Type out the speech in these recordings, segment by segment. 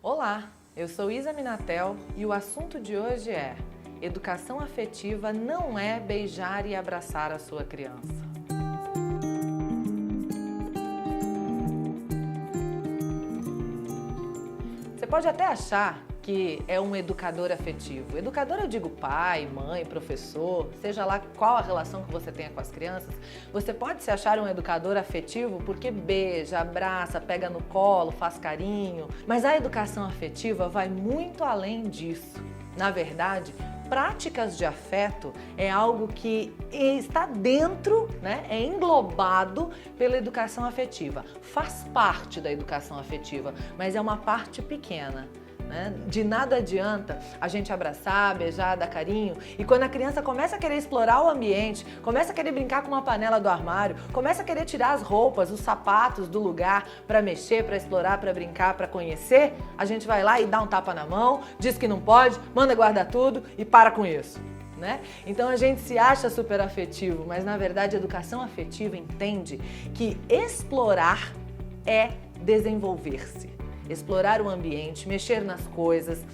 Olá, eu sou Isa Minatel e o assunto de hoje é: educação afetiva não é beijar e abraçar a sua criança. Você pode até achar que é um educador afetivo. Educador, eu digo pai, mãe, professor, seja lá qual a relação que você tenha com as crianças, você pode se achar um educador afetivo porque beija, abraça, pega no colo, faz carinho, mas a educação afetiva vai muito além disso. Na verdade, práticas de afeto é algo que está dentro, é englobado pela educação afetiva. Faz parte da educação afetiva, mas é uma parte pequena. De nada adianta a gente abraçar, beijar, dar carinho, e quando a criança começa a querer explorar o ambiente, começa a querer brincar com uma panela do armário, começa a querer tirar as roupas, os sapatos do lugar para mexer, para explorar, para brincar, para conhecer, a gente vai lá e dá um tapa na mão, diz que não pode, manda guardar tudo e para com isso. Então a gente se acha super afetivo, mas na verdade a educação afetiva entende que explorar é desenvolver-se. Explorar o ambiente, mexer nas coisas,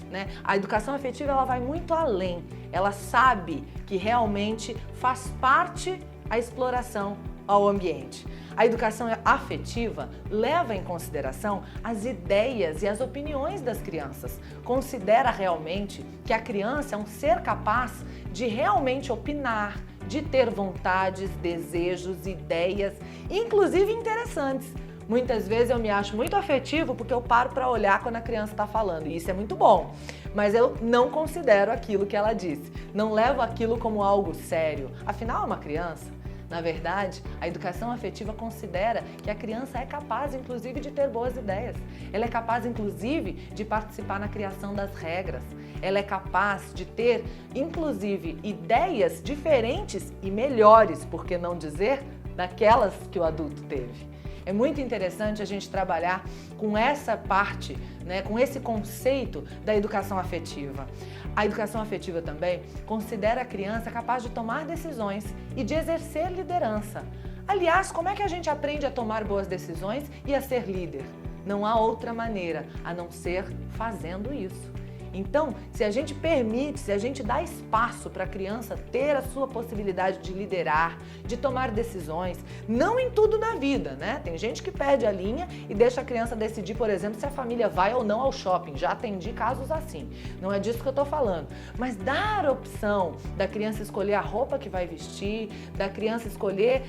A educação afetiva ela vai muito além. Ela sabe que realmente faz parte a exploração ao ambiente. A educação afetiva leva em consideração as ideias e as opiniões das crianças. Considera realmente que a criança é um ser capaz de realmente opinar, de ter vontades, desejos, ideias, inclusive interessantes. Muitas vezes eu me acho muito afetivo porque eu paro para olhar quando a criança está falando, e isso é muito bom, mas eu não considero aquilo que ela disse, não levo aquilo como algo sério, afinal é uma criança. Na verdade, a educação afetiva considera que a criança é capaz, inclusive, de ter boas ideias. Ela é capaz, inclusive, de participar na criação das regras. Ela é capaz de ter, inclusive, ideias diferentes e melhores, por que não dizer, daquelas que o adulto teve. É muito interessante a gente trabalhar com essa parte, com esse conceito da educação afetiva. A educação afetiva também considera a criança capaz de tomar decisões e de exercer liderança. Aliás, como é que a gente aprende a tomar boas decisões e a ser líder? Não há outra maneira a não ser fazendo isso. Então, se a gente permite, se a gente dá espaço para a criança ter a sua possibilidade de liderar, de tomar decisões, não em tudo na vida, Tem gente que perde a linha e deixa a criança decidir, por exemplo, se a família vai ou não ao shopping. Já atendi casos assim. Não é disso que eu estou falando. Mas dar opção da criança escolher a roupa que vai vestir, da criança escolher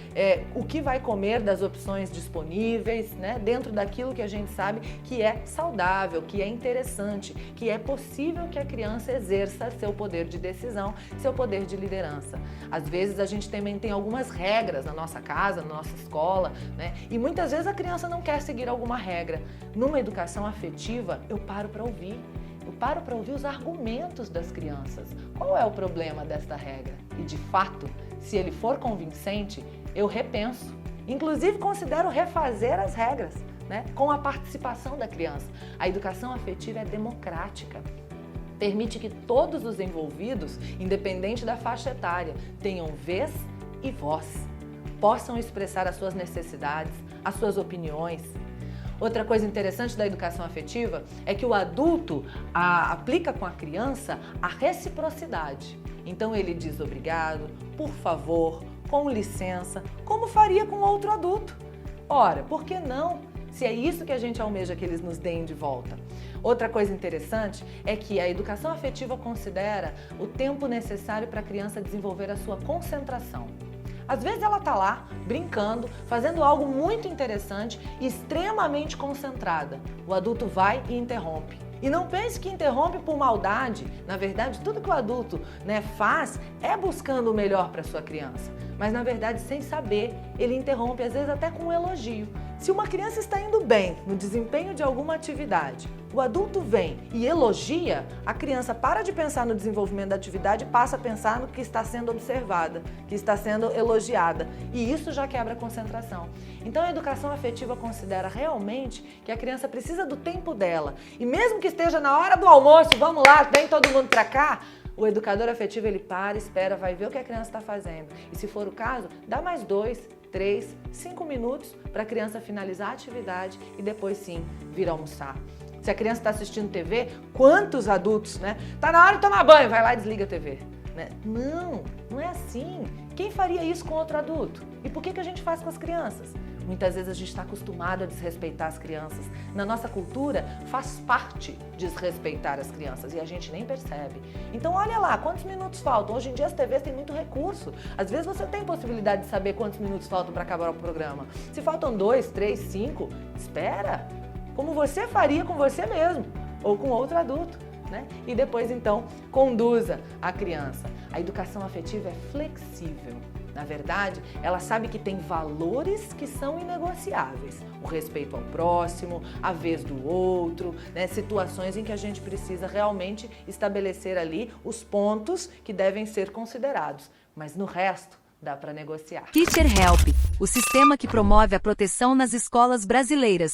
o que vai comer das opções disponíveis, dentro daquilo que a gente sabe que é saudável, que é interessante, que é possível que a criança exerça seu poder de decisão, seu poder de liderança. Às vezes a gente também tem algumas regras na nossa casa, na nossa escola, E muitas vezes a criança não quer seguir alguma regra. Numa educação afetiva, eu paro para ouvir. Eu paro para ouvir os argumentos das crianças. Qual é o problema desta regra? E de fato, se ele for convincente, eu repenso. Inclusive considero refazer as regras, com a participação da criança. A educação afetiva é democrática. Permite que todos os envolvidos, independente da faixa etária, tenham vez e voz, possam expressar as suas necessidades, as suas opiniões. Outra coisa interessante da educação afetiva é que o adulto aplica com a criança a reciprocidade. Então ele diz obrigado, por favor, com licença, como faria com outro adulto. Ora, por que não? Se é isso que a gente almeja que eles nos deem de volta. Outra coisa interessante é que a educação afetiva considera o tempo necessário para a criança desenvolver a sua concentração. Às vezes ela está lá, brincando, fazendo algo muito interessante e extremamente concentrada. O adulto vai e interrompe. E não pense que interrompe por maldade. Na verdade, tudo que o adulto faz é buscando o melhor para sua criança. Mas, na verdade, sem saber, ele interrompe, às vezes até com um elogio. Se uma criança está indo bem no desempenho de alguma atividade, o adulto vem e elogia, a criança para de pensar no desenvolvimento da atividade e passa a pensar no que está sendo observada, que está sendo elogiada. E isso já quebra a concentração. Então a educação afetiva considera realmente que a criança precisa do tempo dela. E mesmo que esteja na hora do almoço, vamos lá, vem todo mundo para cá, o educador afetivo ele para, espera, vai ver o que a criança está fazendo. E se for o caso, dá mais 2, 3, 5 minutos para a criança finalizar a atividade e depois sim vir almoçar. Se a criança está assistindo TV, quantos adultos, né? Tá na hora de tomar banho, vai lá e desliga a TV. Né? Não é assim. Quem faria isso com outro adulto? E por que a gente faz com as crianças? Muitas vezes a gente está acostumado a desrespeitar as crianças. Na nossa cultura, faz parte desrespeitar as crianças e a gente nem percebe. Então olha lá, quantos minutos faltam? Hoje em dia as TVs têm muito recurso. Às vezes você tem possibilidade de saber quantos minutos faltam para acabar o programa. Se faltam 2, 3, 5, espera. Como você faria com você mesmo ou com outro adulto. Né? E depois, então, conduza a criança. A educação afetiva é flexível. Na verdade, ela sabe que tem valores que são inegociáveis. O respeito ao próximo, a vez do outro, né? Situações em que a gente precisa realmente estabelecer ali os pontos que devem ser considerados. Mas no resto, dá para negociar. Teacher Help, o sistema que promove a proteção nas escolas brasileiras.